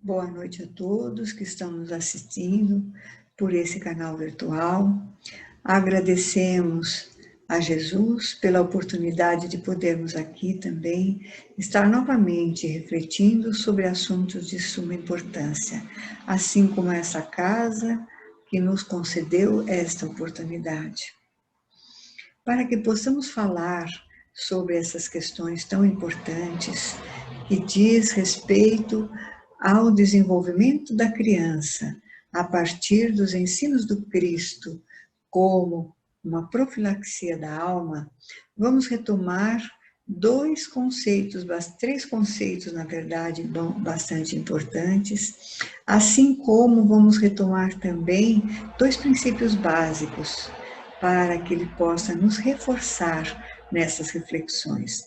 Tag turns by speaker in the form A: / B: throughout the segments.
A: Boa noite a todos que estão nos assistindo por esse canal virtual. Agradecemos a Jesus pela oportunidade de podermos aqui também estar novamente refletindo sobre assuntos de suma importância, assim como essa casa que nos concedeu esta oportunidade. Para que possamos falar sobre essas questões tão importantes que diz respeito ao desenvolvimento da criança a partir dos ensinos do Cristo, como uma profilaxia da alma, vamos retomar três conceitos, na verdade, bastante importantes, assim como vamos retomar também dois princípios básicos, para que ele possa nos reforçar nessas reflexões.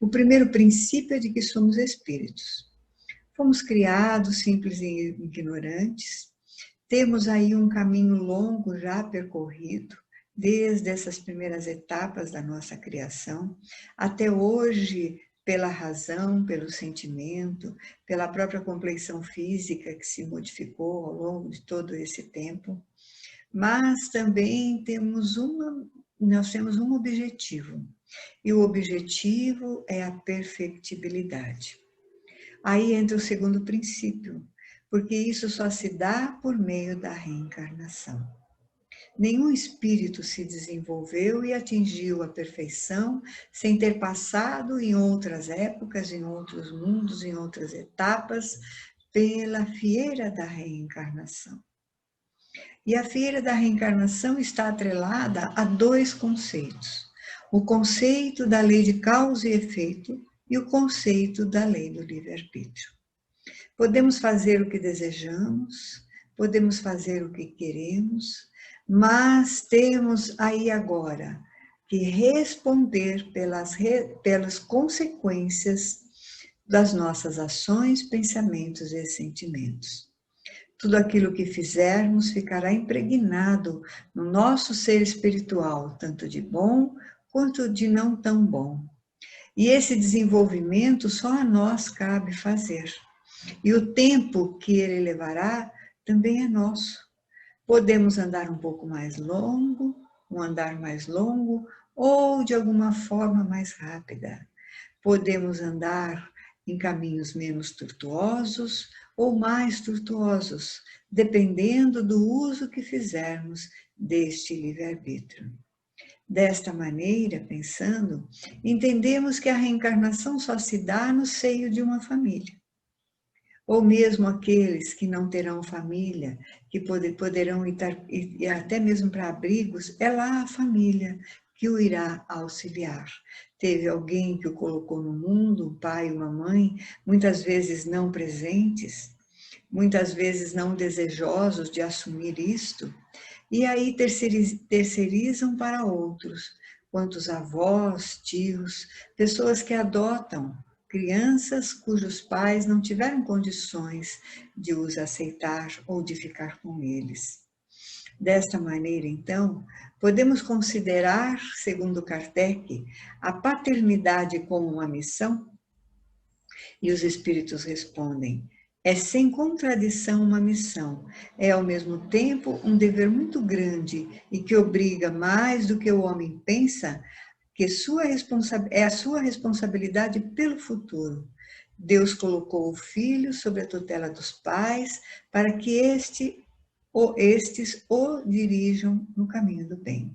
A: O primeiro princípio é de que somos espíritos. Fomos criados simples e ignorantes, temos aí um caminho longo já percorrido, desde essas primeiras etapas da nossa criação, até hoje, pela razão, pelo sentimento, pela própria compleição física que se modificou ao longo de todo esse tempo, mas também nós temos um objetivo, e o objetivo é a perfectibilidade. Aí entra o segundo princípio, porque isso só se dá por meio da reencarnação. Nenhum espírito se desenvolveu e atingiu a perfeição sem ter passado em outras épocas, em outros mundos, em outras etapas, pela fieira da reencarnação. E a fieira da reencarnação está atrelada a dois conceitos: o conceito da lei de causa e efeito e o conceito da lei do livre-arbítrio. Podemos fazer o que desejamos, podemos fazer o que queremos, mas temos aí agora que responder pelas consequências das nossas ações, pensamentos e sentimentos. Tudo aquilo que fizermos ficará impregnado no nosso ser espiritual, tanto de bom quanto de não tão bom. E esse desenvolvimento só a nós cabe fazer. E o tempo que ele levará também é nosso. Podemos andar um pouco mais longo, um andar mais longo, ou de alguma forma mais rápida. Podemos andar em caminhos menos tortuosos ou mais tortuosos, dependendo do uso que fizermos deste livre-arbítrio. Desta maneira, pensando, entendemos que a reencarnação só se dá no seio de uma família. Ou mesmo aqueles que não terão família, que poderão ir até mesmo para abrigos, é lá a família que o irá auxiliar. Teve alguém que o colocou no mundo, um pai e uma mãe, muitas vezes não presentes, muitas vezes não desejosos de assumir isto, e aí terceirizam para outros, quantos avós, tios, pessoas que adotam crianças cujos pais não tiveram condições de os aceitar ou de ficar com eles. Desta maneira, então, podemos considerar, segundo Kardec, a paternidade como uma missão? E os espíritos respondem: é sem contradição uma missão, é ao mesmo tempo um dever muito grande e que obriga mais do que o homem pensa, que é a sua responsabilidade pelo futuro. Deus colocou o filho sob a tutela dos pais para que estes o dirijam no caminho do bem.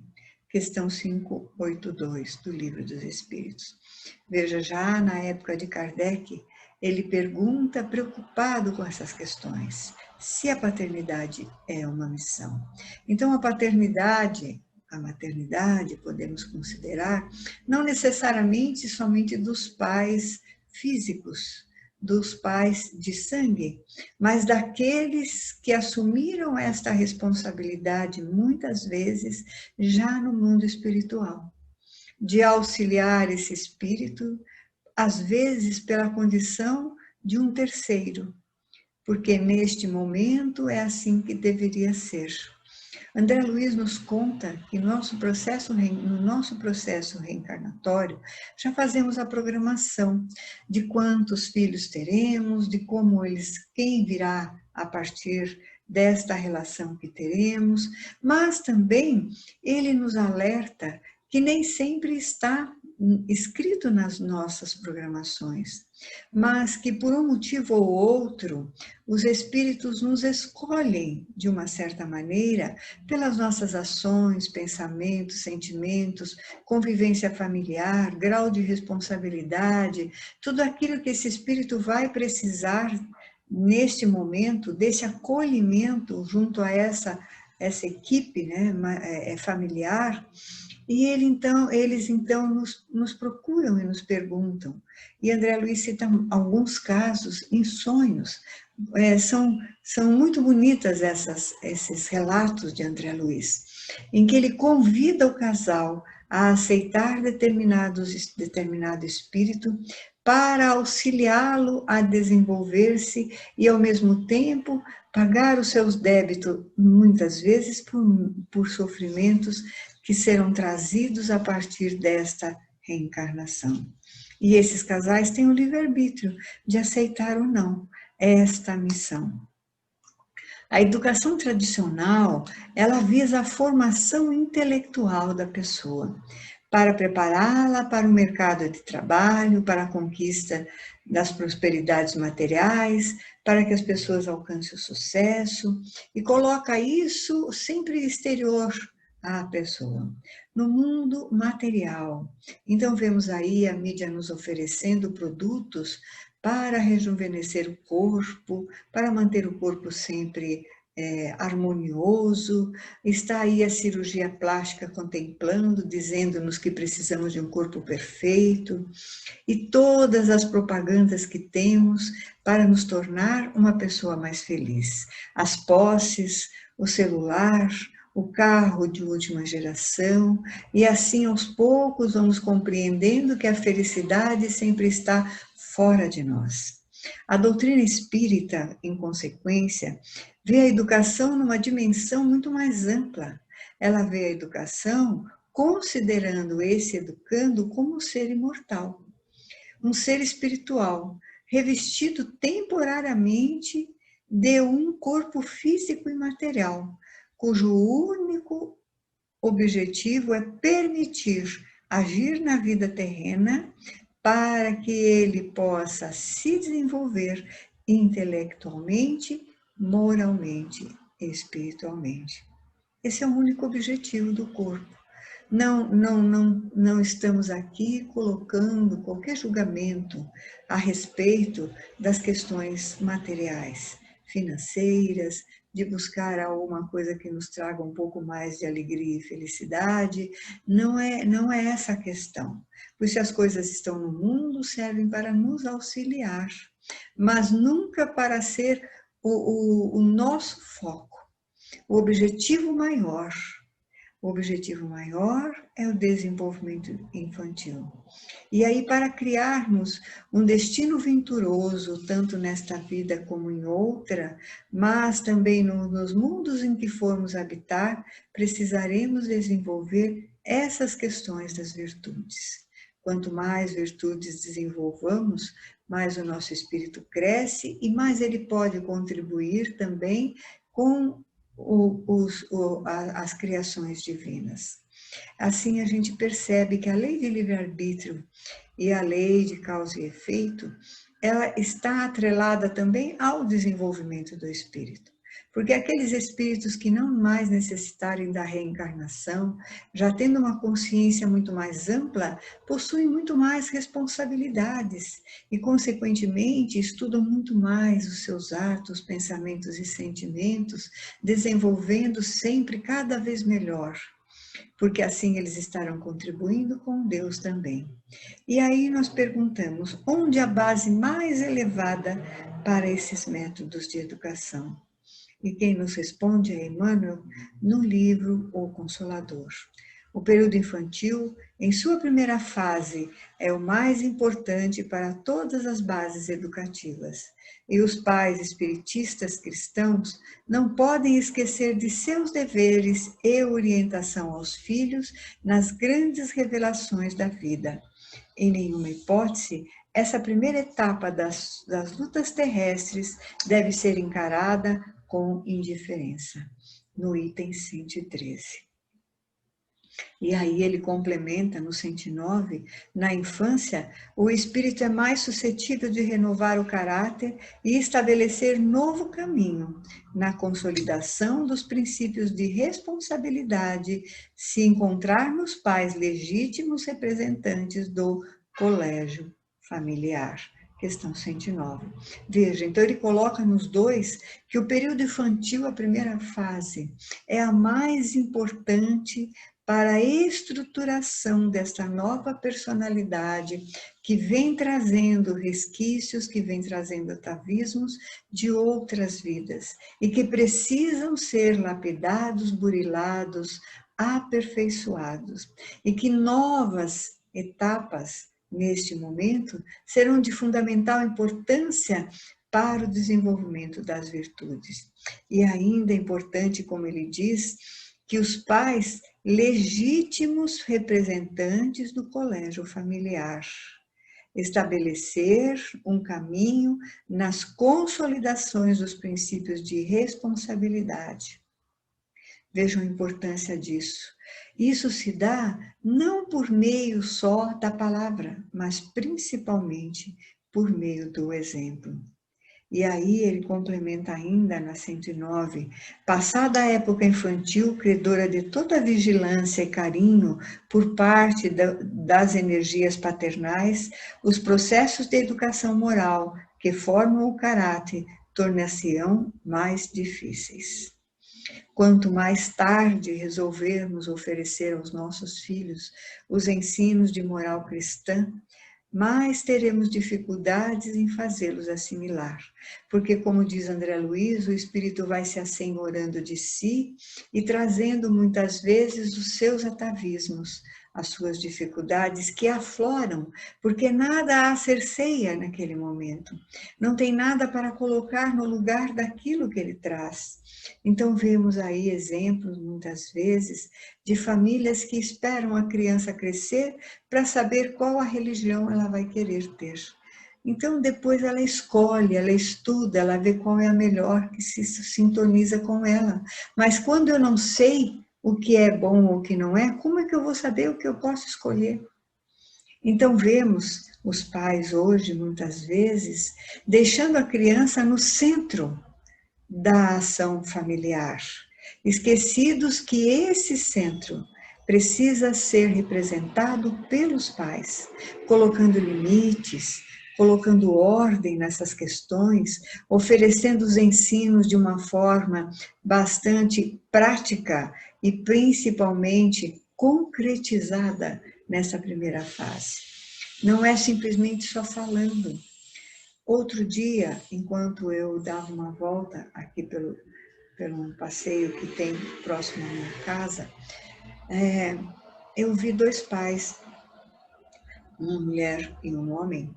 A: Questão 582 do Livro dos Espíritos. Veja, já na época de Kardec, ele pergunta, preocupado com essas questões, se a paternidade é uma missão. Então, a maternidade, podemos considerar, não necessariamente somente dos pais físicos, dos pais de sangue, mas daqueles que assumiram esta responsabilidade, muitas vezes, já no mundo espiritual, de auxiliar esse espírito, às vezes pela condição de um terceiro, porque neste momento é assim que deveria ser. André Luiz nos conta que no nosso processo reencarnatório já fazemos a programação de quantos filhos teremos, de como quem virá a partir desta relação que teremos, mas também ele nos alerta que nem sempre está escrito nas nossas programações, mas que por um motivo ou outro, os espíritos nos escolhem de uma certa maneira pelas nossas ações, pensamentos, sentimentos, convivência familiar, grau de responsabilidade, tudo aquilo que esse espírito vai precisar neste momento, desse acolhimento junto a essa equipe, né, familiar. E eles então nos procuram e nos perguntam. E André Luiz cita alguns casos em sonhos. São muito bonitas esses relatos de André Luiz, em que ele convida o casal a aceitar determinado espírito para auxiliá-lo a desenvolver-se e, ao mesmo tempo, pagar os seus débitos, muitas vezes por sofrimentos que serão trazidos a partir desta reencarnação. E esses casais têm o livre-arbítrio de aceitar ou não esta missão. A educação tradicional, ela visa a formação intelectual da pessoa, para prepará-la para o mercado de trabalho, para a conquista das prosperidades materiais, para que as pessoas alcancem o sucesso, e coloca isso sempre exterior à pessoa, no mundo material. Então vemos aí a mídia nos oferecendo produtos para rejuvenescer o corpo, para manter o corpo sempre harmonioso. Está aí a cirurgia plástica contemplando, dizendo-nos que precisamos de um corpo perfeito, e todas as propagandas que temos para nos tornar uma pessoa mais feliz. As posses, o celular, o carro de última geração, e assim aos poucos vamos compreendendo que a felicidade sempre está fora de nós. A doutrina espírita, em consequência, vê a educação numa dimensão muito mais ampla. Ela vê a educação considerando esse educando como um ser imortal, um ser espiritual, revestido temporariamente de um corpo físico e material, cujo único objetivo é permitir agir na vida terrena para que ele possa se desenvolver intelectualmente, moralmente e espiritualmente. Esse é o único objetivo do corpo. Não estamos aqui colocando qualquer julgamento a respeito das questões materiais, financeiras, de buscar alguma coisa que nos traga um pouco mais de alegria e felicidade. Não é essa a questão. Pois se as coisas estão no mundo, servem para nos auxiliar, mas nunca para ser o nosso foco. O objetivo maior é o desenvolvimento infantil. E aí, para criarmos um destino venturoso, tanto nesta vida como em outra, mas também nos mundos em que formos habitar, precisaremos desenvolver essas questões das virtudes. Quanto mais virtudes desenvolvamos, mais o nosso espírito cresce e mais ele pode contribuir também com as criações divinas. Assim a gente percebe que a lei de livre-arbítrio e a lei de causa e efeito, ela está atrelada também ao desenvolvimento do espírito. Porque aqueles espíritos que não mais necessitarem da reencarnação, já tendo uma consciência muito mais ampla, possuem muito mais responsabilidades e, consequentemente, estudam muito mais os seus atos, pensamentos e sentimentos, desenvolvendo sempre cada vez melhor, porque assim eles estarão contribuindo com Deus também. E aí nós perguntamos, onde a base mais elevada para esses métodos de educação? E quem nos responde é Emmanuel, no livro O Consolador, O período infantil, em sua primeira fase, é o mais importante para todas as bases educativas. E os pais espiritistas cristãos não podem esquecer de seus deveres e orientação aos filhos nas grandes revelações da vida. Em nenhuma hipótese, essa primeira etapa das lutas terrestres deve ser encarada com indiferença. No item 113. E aí ele complementa no 109, na infância, o espírito é mais suscetível de renovar o caráter e estabelecer novo caminho na consolidação dos princípios de responsabilidade, se encontrar nos pais legítimos representantes do colégio familiar. Questão 109. Veja, então ele coloca nos dois que o período infantil, a primeira fase, é a mais importante para a estruturação desta nova personalidade que vem trazendo resquícios, que vem trazendo atavismos de outras vidas e que precisam ser lapidados, burilados, aperfeiçoados e que novas etapas neste momento serão de fundamental importância para o desenvolvimento das virtudes. E ainda é importante, como ele diz, que os pais legítimos representantes do colégio familiar, estabelecer um caminho nas consolidações dos princípios de responsabilidade. Vejam a importância disso. Isso se dá não por meio só da palavra, mas principalmente por meio do exemplo. E aí ele complementa ainda na 109, passada a época infantil, credora de toda vigilância e carinho por parte das energias paternais, os processos de educação moral que formam o caráter tornar-se-ão mais difíceis. Quanto mais tarde resolvermos oferecer aos nossos filhos os ensinos de moral cristã, mais teremos dificuldades em fazê-los assimilar. Porque, como diz André Luiz, o espírito vai se assenhorando de si e trazendo muitas vezes os seus atavismos, as suas dificuldades que afloram, porque nada a cerceia naquele momento. Não tem nada para colocar no lugar daquilo que ele traz. Então, vemos aí exemplos, muitas vezes, de famílias que esperam a criança crescer para saber qual a religião ela vai querer ter. Então, depois ela escolhe, ela estuda, ela vê qual é a melhor que se sintoniza com ela. Mas quando eu não sei o que é bom ou o que não é, como é que eu vou saber o que eu posso escolher? Então, vemos os pais hoje, muitas vezes, deixando a criança no centro da ação familiar, esquecidos que esse centro precisa ser representado pelos pais, colocando limites, colocando ordem nessas questões, oferecendo os ensinos de uma forma bastante prática e principalmente concretizada nessa primeira fase. Não é simplesmente só falando. Outro dia, enquanto eu dava uma volta aqui pelo um passeio que tem próximo à minha casa, eu vi dois pais, uma mulher e um homem,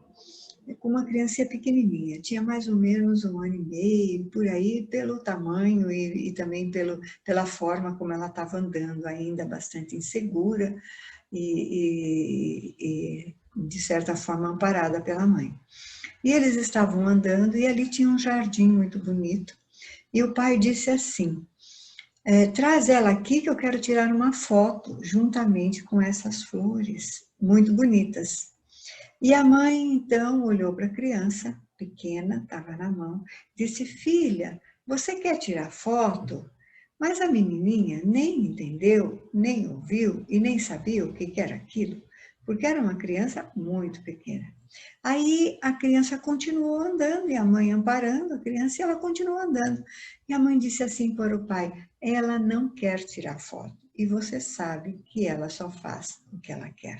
A: com uma criança pequenininha, tinha mais ou menos 1 ano e meio, por aí, pelo tamanho e também pela forma como ela estava andando, ainda bastante insegura e, de certa forma, amparada pela mãe. E eles estavam andando e ali tinha um jardim muito bonito. E o pai disse assim, traz ela aqui que eu quero tirar uma foto juntamente com essas flores muito bonitas. E a mãe, então, olhou para a criança, pequena, estava na mão, disse, filha, você quer tirar foto? Mas a menininha nem entendeu, nem ouviu e nem sabia o que era aquilo, porque era uma criança muito pequena. Aí a criança continuou andando, e a mãe amparando a criança, e ela continuou andando. E a mãe disse assim para o pai, ela não quer tirar foto, e você sabe que ela só faz o que ela quer.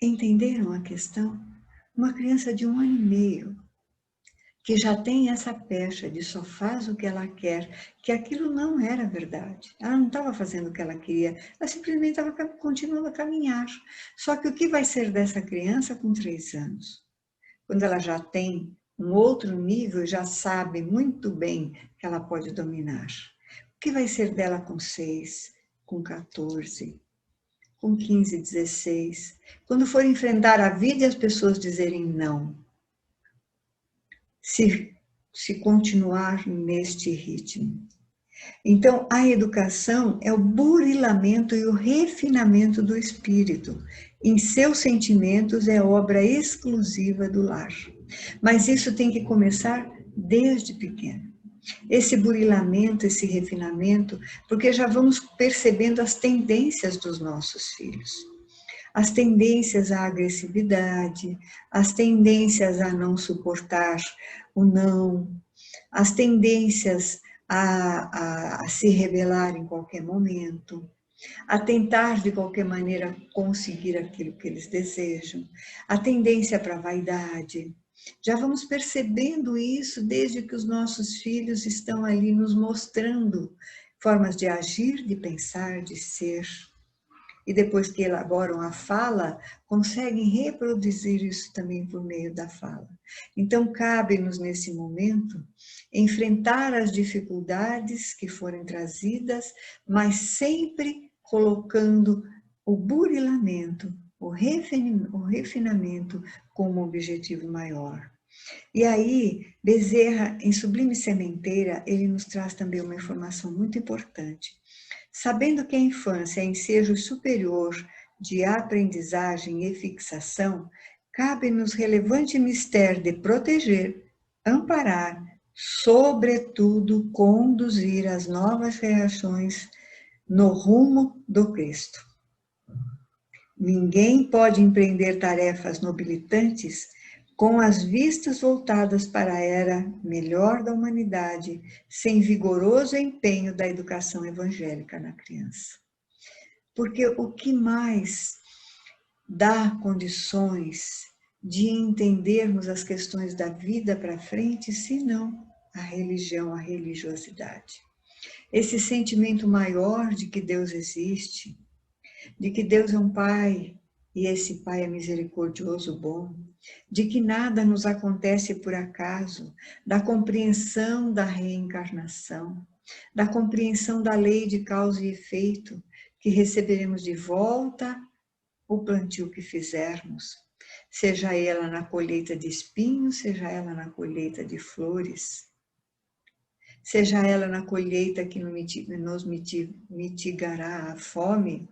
A: Entenderam a questão? Uma criança de 1 ano e meio, que já tem essa pecha de só faz o que ela quer, que aquilo não era verdade. Ela não estava fazendo o que ela queria, ela simplesmente estava continuando a caminhar. Só que o que vai ser dessa criança com 3 anos? Quando ela já tem um outro nível, já sabe muito bem que ela pode dominar. O que vai ser dela com 6, com 14, com 15, 16? Quando for enfrentar a vida e as pessoas dizerem não, se continuar neste ritmo. Então, a educação é o burilamento e o refinamento do espírito. Em seus sentimentos é obra exclusiva do lar. Mas isso tem que começar desde pequeno. Esse burilamento, esse refinamento, porque já vamos percebendo as tendências dos nossos filhos. As tendências à agressividade, as tendências a não suportar o não, as tendências a se rebelar em qualquer momento, a tentar de qualquer maneira conseguir aquilo que eles desejam, a tendência para a vaidade. Já vamos percebendo isso desde que os nossos filhos estão ali nos mostrando formas de agir, de pensar, de ser. E depois que elaboram a fala, conseguem reproduzir isso também por meio da fala. Então, cabe-nos nesse momento enfrentar as dificuldades que forem trazidas, mas sempre colocando o burilamento, o refinamento como objetivo maior. E aí, Bezerra, em Sublime Sementeira, ele nos traz também uma informação muito importante. Sabendo que a infância é ensejo superior de aprendizagem e fixação, cabe-nos relevante mistério de proteger, amparar, sobretudo conduzir as novas reações no rumo do Cristo. Ninguém pode empreender tarefas nobilitantes com as vistas voltadas para a era melhor da humanidade, sem vigoroso empenho da educação evangélica na criança. Porque o que mais dá condições de entendermos as questões da vida para frente, senão a religião, a religiosidade. Esse sentimento maior de que Deus existe, de que Deus é um Pai, e esse Pai é misericordioso, bom, de que nada nos acontece por acaso, da compreensão da reencarnação, da compreensão da lei de causa e efeito, que receberemos de volta o plantio que fizermos, seja ela na colheita de espinhos, seja ela na colheita de flores, seja ela na colheita que nos mitigará a fome,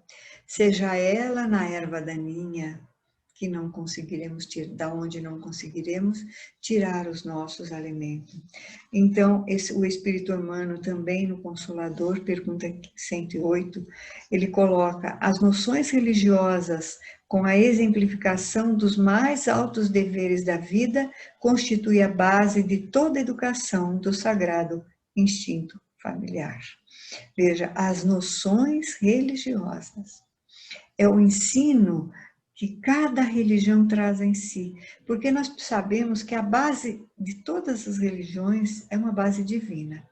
A: seja ela na erva daninha, que não conseguiremos tirar, da onde não conseguiremos tirar os nossos alimentos. Então, o Espírito Humano também no Consolador, pergunta 108, ele coloca as noções religiosas com a exemplificação dos mais altos deveres da vida, constitui a base de toda a educação do sagrado instinto familiar. Veja, as noções religiosas é o ensino que cada religião traz em si, porque nós sabemos que a base de todas as religiões é uma base divina.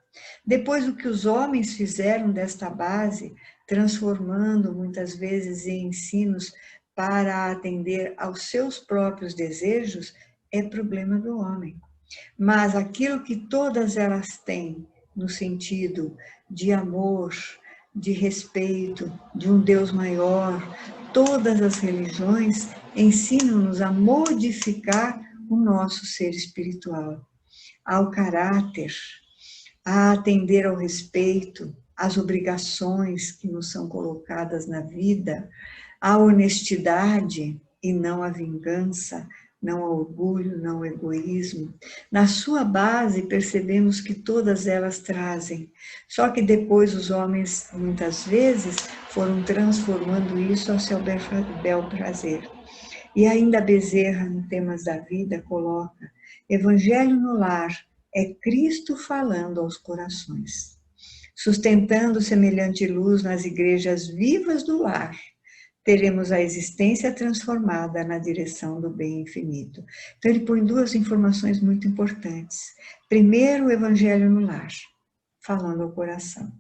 A: Depois, o que os homens fizeram desta base, transformando muitas vezes em ensinos para atender aos seus próprios desejos, é problema do homem. Mas aquilo que todas elas têm, no sentido de amor, de respeito, de um Deus maior, todas as religiões ensinam-nos a modificar o nosso ser espiritual, ao caráter, a atender ao respeito, às obrigações que nos são colocadas na vida, à honestidade e não à vingança, não ao orgulho, não ao egoísmo. Na sua base, percebemos que todas elas trazem, só que depois os homens, muitas vezes, foram transformando isso ao seu bel prazer. E ainda Bezerra, no Temas da Vida, coloca: Evangelho no lar é Cristo falando aos corações, sustentando semelhante luz nas igrejas vivas do lar, teremos a existência transformada na direção do bem infinito. Então ele põe duas informações muito importantes. Primeiro, o Evangelho no lar, falando ao coração.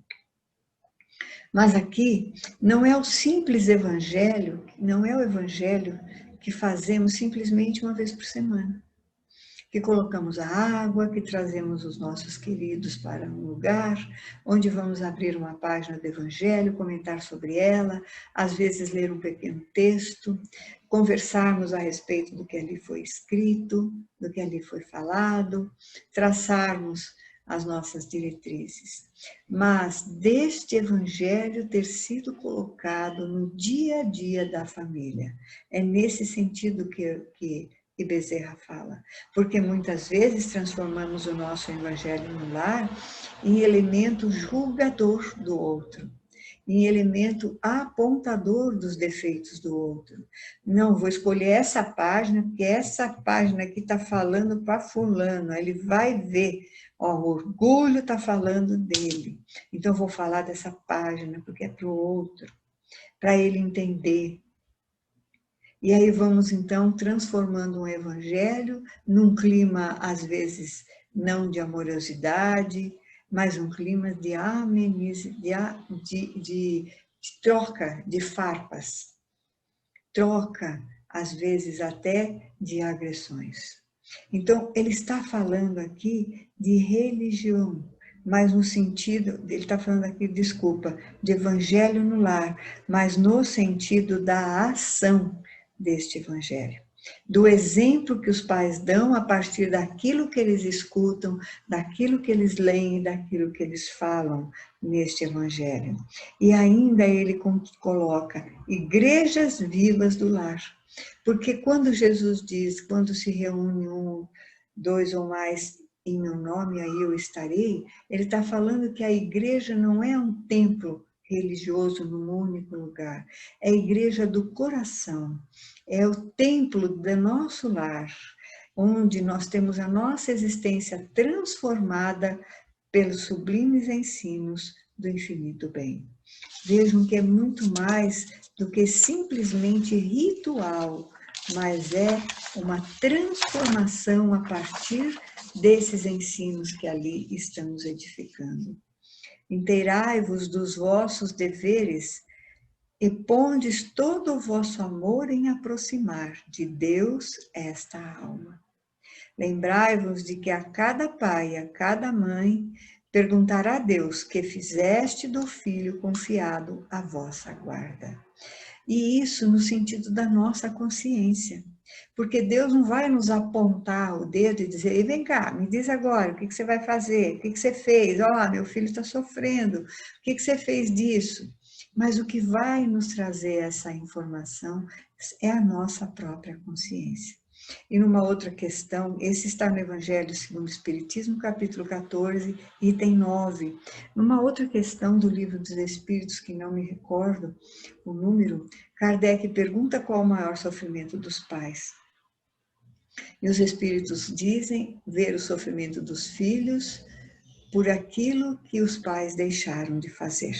A: Mas aqui não é o simples Evangelho, não é o Evangelho que fazemos simplesmente uma vez por semana. Que colocamos a água, que trazemos os nossos queridos para um lugar, onde vamos abrir uma página do Evangelho, comentar sobre ela, às vezes ler um pequeno texto, conversarmos a respeito do que ali foi escrito, do que ali foi falado, traçarmos as nossas diretrizes. Mas deste Evangelho ter sido colocado no dia a dia da família. É nesse sentido que Bezerra fala, porque muitas vezes transformamos o nosso evangelho no lar em elemento julgador do outro, em elemento apontador dos defeitos do outro. Não, vou escolher essa página, porque essa página aqui está falando para fulano, ele vai ver, ó, o orgulho está falando dele, então vou falar dessa página, porque é para o outro, para ele entender. E aí vamos, então, transformando um evangelho num clima, às vezes, não de amorosidade, mas um clima de de troca de farpas, troca, às vezes, até de agressões. Então, ele está falando aqui de religião, mas no sentido, ele está falando aqui, desculpa, de evangelho no lar, mas no sentido da ação deste evangelho, do exemplo que os pais dão a partir daquilo que eles escutam, daquilo que eles leem, daquilo que eles falam neste evangelho. E ainda ele coloca igrejas vivas do lar, porque quando Jesus diz, quando se reúne um, dois ou mais em meu nome, aí eu estarei, ele está falando que a igreja não é um templo religioso num único lugar, é a igreja do coração, é o templo do nosso lar, onde nós temos a nossa existência transformada pelos sublimes ensinos do infinito bem. Vejam que é muito mais do que simplesmente ritual, mas é uma transformação a partir desses ensinos que ali estamos edificando. Inteirai-vos dos vossos deveres e pondes todo o vosso amor em aproximar de Deus esta alma. Lembrai-vos de que a cada pai, a cada mãe, perguntará a Deus que fizeste do filho confiado à vossa guarda. E isso no sentido da nossa consciência. Porque Deus não vai nos apontar o dedo e dizer, e vem cá, me diz agora, o que você vai fazer? O que você fez? Ó, meu filho está sofrendo, o que você fez disso? Mas o que vai nos trazer essa informação é a nossa própria consciência. E numa outra questão, esse está no Evangelho segundo o Espiritismo, capítulo 14, item 9. Numa outra questão do Livro dos Espíritos, que não me recordo o número, Kardec pergunta qual o maior sofrimento dos pais. E os Espíritos dizem ver o sofrimento dos filhos por aquilo que os pais deixaram de fazer.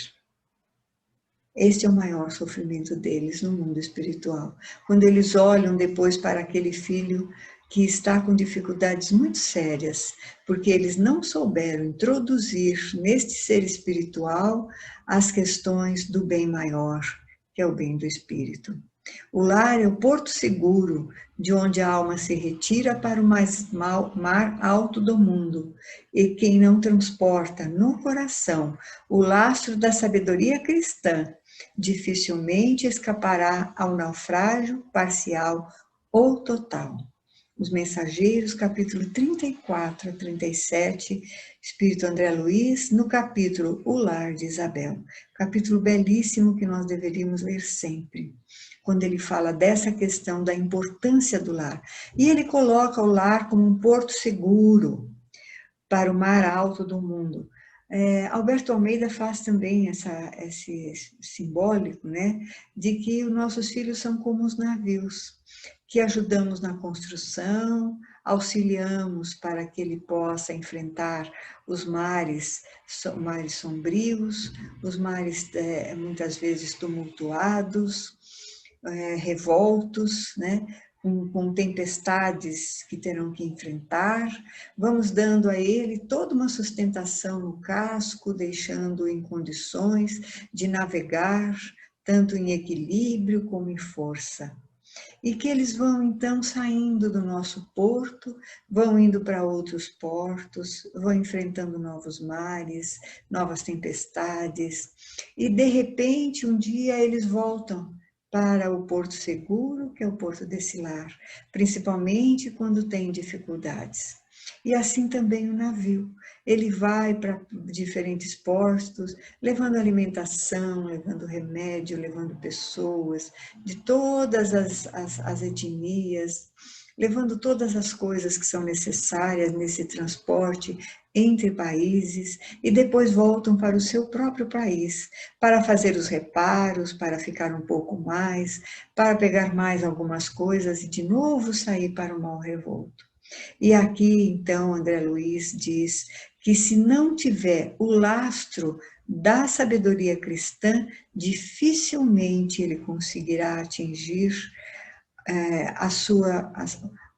A: Este é o maior sofrimento deles no mundo espiritual. Quando eles olham depois para aquele filho que está com dificuldades muito sérias, porque eles não souberam introduzir neste ser espiritual as questões do bem maior, que é o bem do espírito. O lar é o porto seguro, de onde a alma se retira para o mar alto do mundo, e quem não transporta no coração o lastro da sabedoria cristã, dificilmente escapará ao naufrágio parcial ou total. Os Mensageiros, capítulo 34 a 37, Espírito André Luiz, no capítulo O Lar de Isabel. Capítulo belíssimo que nós deveríamos ler sempre, quando ele fala dessa questão da importância do lar. E ele coloca o lar como um porto seguro para o mar alto do mundo. Alberto Almeida faz também esse simbólico, né, de que os nossos filhos são como os navios, que ajudamos na construção, auxiliamos para que ele possa enfrentar os mares sombrios, os mares muitas vezes tumultuados, revoltos, né? Com tempestades que terão que enfrentar, vamos dando a ele toda uma sustentação no casco, deixando-o em condições de navegar, tanto em equilíbrio como em força. E que eles vão então saindo do nosso porto, vão indo para outros portos, vão enfrentando novos mares, novas tempestades, e de repente um dia eles voltam para o porto seguro, que é o porto desse lar, principalmente quando tem dificuldades. E assim também o navio, ele vai para diferentes portos, levando alimentação, levando remédio, levando pessoas de todas as etnias, levando todas as coisas que são necessárias nesse transporte entre países e depois voltam para o seu próprio país para fazer os reparos, para ficar um pouco mais, para pegar mais algumas coisas e de novo sair para o mar revolto. E aqui, então, André Luiz diz que se não tiver o lastro da sabedoria cristã, dificilmente ele conseguirá atingir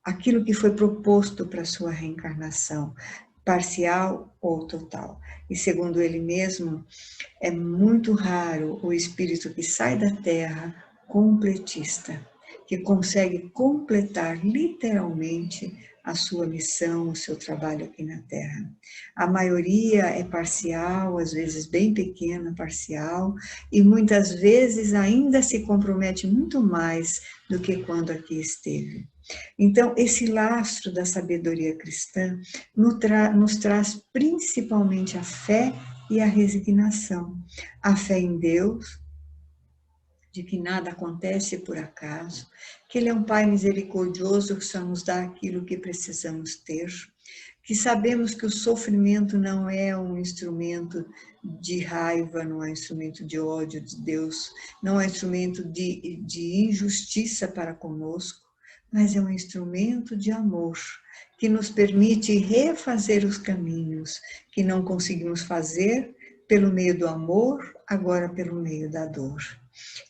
A: aquilo que foi proposto para a sua reencarnação, parcial ou total. E segundo ele mesmo, é muito raro o espírito que sai da Terra completista, que consegue completar literalmente a sua missão, o seu trabalho aqui na Terra. A maioria é parcial, às vezes bem pequena, parcial, e muitas vezes ainda se compromete muito mais do que quando aqui esteve. Então, esse lastro da sabedoria cristã nos traz principalmente a fé e a resignação. A fé em Deus, de que nada acontece por acaso, que Ele é um Pai misericordioso que só nos dá aquilo que precisamos ter, que sabemos que o sofrimento não é um instrumento de raiva, não é um instrumento de ódio de Deus, não é um instrumento de injustiça para conosco, mas é um instrumento de amor, que nos permite refazer os caminhos que não conseguimos fazer pelo meio do amor, agora pelo meio da dor.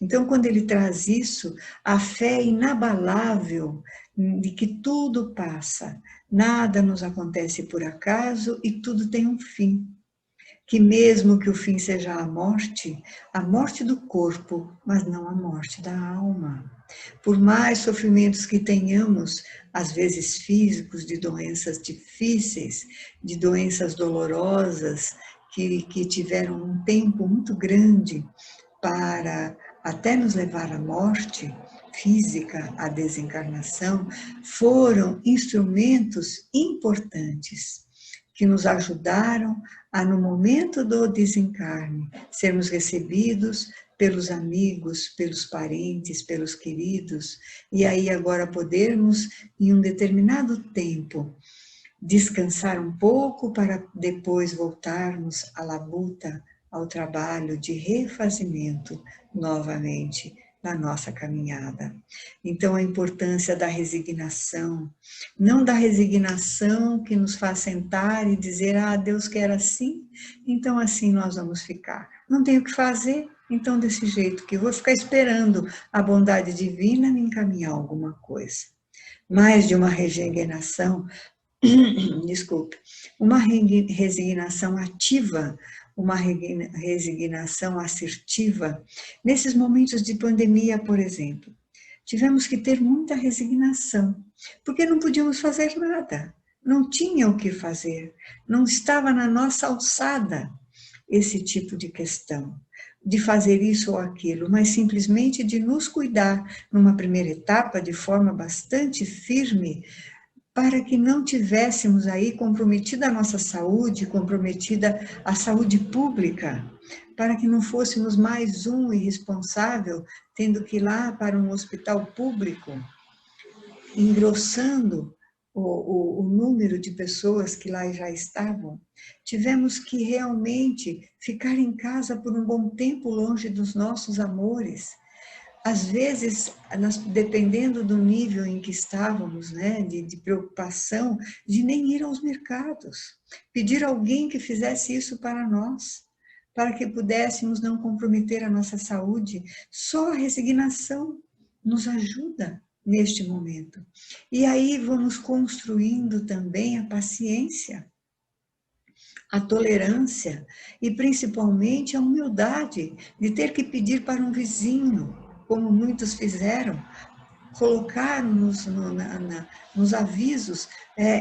A: Então, quando ele traz isso, a fé inabalável de que tudo passa, nada nos acontece por acaso e tudo tem um fim. Que mesmo que o fim seja a morte do corpo, mas não a morte da alma. Por mais sofrimentos que tenhamos, às vezes físicos, de doenças difíceis, de doenças dolorosas, que tiveram um tempo muito grande para até nos levar à morte física, à desencarnação, foram instrumentos importantes que nos ajudaram a, no momento do desencarne, sermos recebidos pelos amigos, pelos parentes, pelos queridos, e aí agora podermos, em um determinado tempo, descansar um pouco para depois voltarmos à labuta, ao trabalho de refazimento novamente na nossa caminhada. Então, a importância da resignação, não da resignação que nos faz sentar e dizer, Deus quer assim, então assim nós vamos ficar. Não tenho o que fazer, então desse jeito que eu vou ficar esperando a bondade divina me encaminhar alguma coisa. Mais de uma resignação, desculpe, uma resignação ativa, uma resignação assertiva. Nesses momentos de pandemia, por exemplo, tivemos que ter muita resignação, porque não podíamos fazer nada, não tinha o que fazer, não estava na nossa alçada esse tipo de questão, de fazer isso ou aquilo, mas simplesmente de nos cuidar numa primeira etapa de forma bastante firme, para que não tivéssemos aí comprometida a nossa saúde, comprometida a saúde pública, para que não fôssemos mais um irresponsável tendo que ir lá para um hospital público, engrossando o número de pessoas que lá já estavam. Tivemos que realmente ficar em casa por um bom tempo longe dos nossos amores. Às vezes, dependendo do nível em que estávamos, né, de preocupação, de nem ir aos mercados, pedir a alguém que fizesse isso para nós, para que pudéssemos não comprometer a nossa saúde, só a resignação. nos ajuda neste momento. E aí vamos construindo também a paciência, a tolerância e principalmente a humildade de ter que pedir para um vizinho, como muitos fizeram, colocaram nos avisos,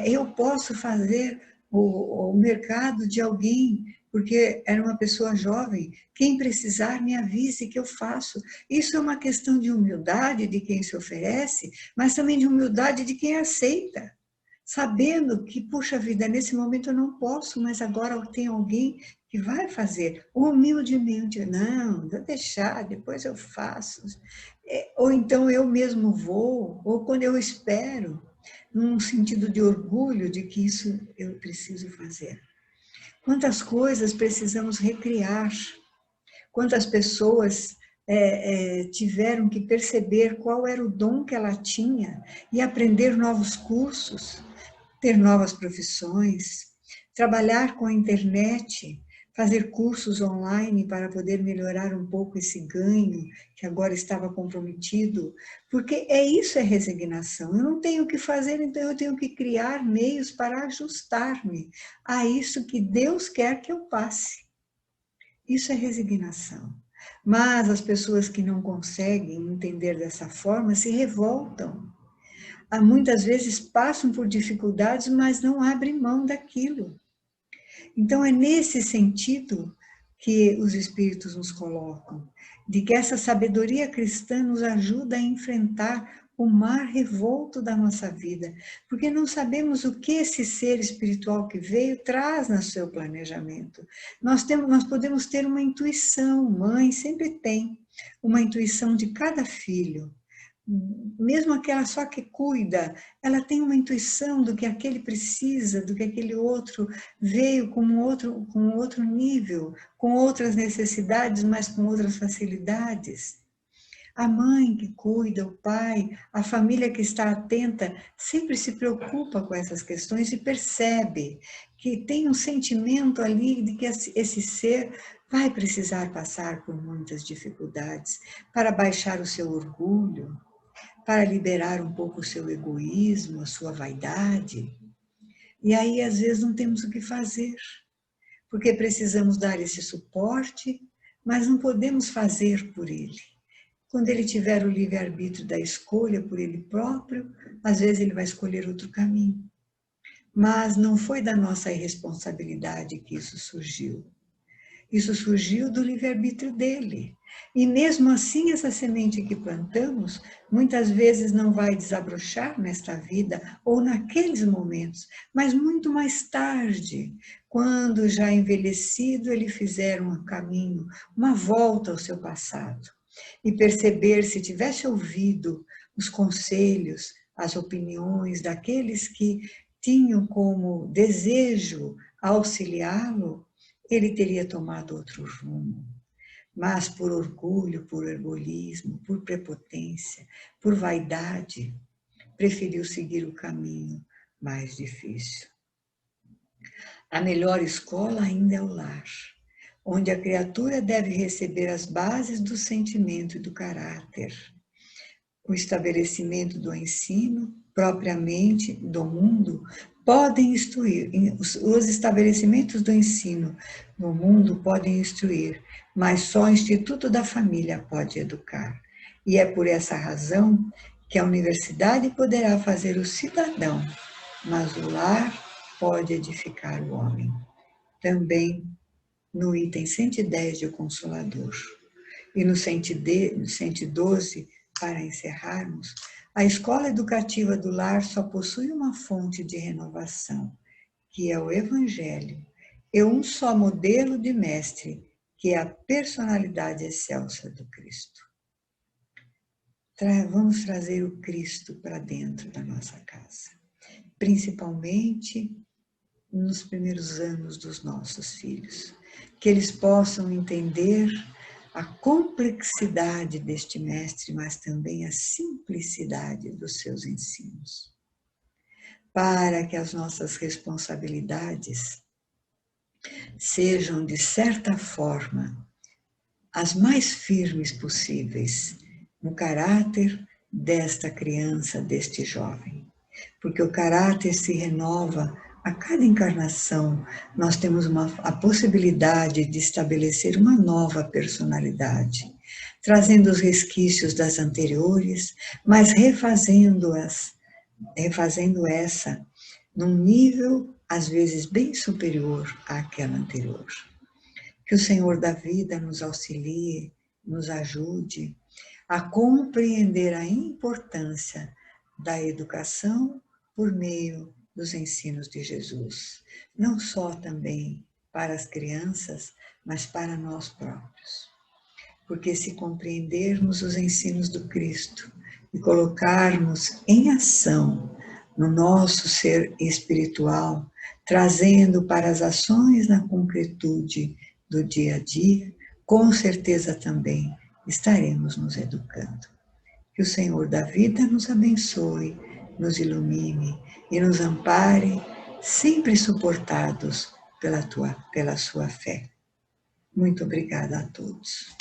A: eu posso fazer o mercado de alguém, porque era uma pessoa jovem, quem precisar me avise que eu faço. Isso é uma questão de humildade de quem se oferece, mas também de humildade de quem aceita, sabendo que, puxa vida, nesse momento eu não posso, mas agora tem alguém que vai fazer, humildemente, não, vou deixar, depois eu faço. Ou então eu mesmo vou, ou quando eu espero, num sentido de orgulho de que isso eu preciso fazer. Quantas coisas precisamos recriar, quantas pessoas tiveram que perceber qual era o dom que ela tinha e aprender novos cursos, ter novas profissões, trabalhar com a internet, fazer cursos online para poder melhorar um pouco esse ganho que agora estava comprometido, porque isso é resignação. Eu não tenho o que fazer, então eu tenho que criar meios para ajustar-me a isso que Deus quer que eu passe. Isso é resignação. Mas as pessoas que não conseguem entender dessa forma se revoltam. Muitas vezes passam por dificuldades, mas não abrem mão daquilo. Então, é nesse sentido que os Espíritos nos colocam, de que essa sabedoria cristã nos ajuda a enfrentar o mar revolto da nossa vida, porque não sabemos o que esse ser espiritual que veio traz no seu planejamento. Nós podemos ter uma intuição, mãe sempre tem, uma intuição de cada filho, mesmo aquela só que cuida, ela tem uma intuição do que aquele precisa, do que aquele outro veio com outro nível, com outras necessidades, mas com outras facilidades. A mãe que cuida, o pai, a família que está atenta, sempre se preocupa com essas questões e percebe que tem um sentimento ali de que esse ser vai precisar passar por muitas dificuldades para baixar o seu orgulho, para liberar um pouco o seu egoísmo, a sua vaidade. E aí, às vezes, não temos o que fazer, porque precisamos dar esse suporte, mas não podemos fazer por ele. Quando ele tiver o livre-arbítrio da escolha por ele próprio, às vezes ele vai escolher outro caminho. Mas não foi da nossa irresponsabilidade que isso surgiu. Isso surgiu do livre-arbítrio dele. E mesmo assim, essa semente que plantamos, muitas vezes não vai desabrochar nesta vida ou naqueles momentos, mas muito mais tarde, quando já envelhecido, ele fizer um caminho, uma volta ao seu passado e perceber, se tivesse ouvido os conselhos, as opiniões daqueles que tinham como desejo auxiliá-lo, ele teria tomado outro rumo. Mas por orgulho, por egoísmo, por prepotência, por vaidade, preferiu seguir o caminho mais difícil. A melhor escola ainda é o lar, onde a criatura deve receber as bases do sentimento e do caráter. O estabelecimento do ensino, propriamente do mundo, podem instruir, os estabelecimentos do ensino no mundo podem instruir, mas só o Instituto da Família pode educar. E é por essa razão que a universidade poderá fazer o cidadão, mas o lar pode edificar o homem. Também no item 110 de O Consolador. E no 112, para encerrarmos, a escola educativa do lar só possui uma fonte de renovação, que é o Evangelho, e um só modelo de mestre, que é a personalidade excelsa do Cristo. Vamos trazer o Cristo para dentro da nossa casa, principalmente nos primeiros anos dos nossos filhos, que eles possam entender a complexidade deste mestre, mas também a simplicidade dos seus ensinos, para que as nossas responsabilidades sejam, de certa forma, as mais firmes possíveis, no caráter, desta criança, deste jovem. Porque o caráter se renova a cada encarnação. Nós temos a possibilidade de estabelecer uma nova personalidade, trazendo os resquícios das anteriores, mas refazendo essa num nível, às vezes, bem superior àquela anterior. Que o Senhor da vida nos auxilie, nos ajude a compreender a importância da educação por meio dos ensinos de Jesus. Não só também para as crianças, mas para nós próprios. Porque se compreendermos os ensinos do Cristo e colocarmos em ação no nosso ser espiritual, trazendo para as ações na concretude do dia a dia, com certeza também estaremos nos educando. Que o Senhor da vida nos abençoe, nos ilumine e nos ampare, sempre suportados pela sua fé. Muito obrigada a todos.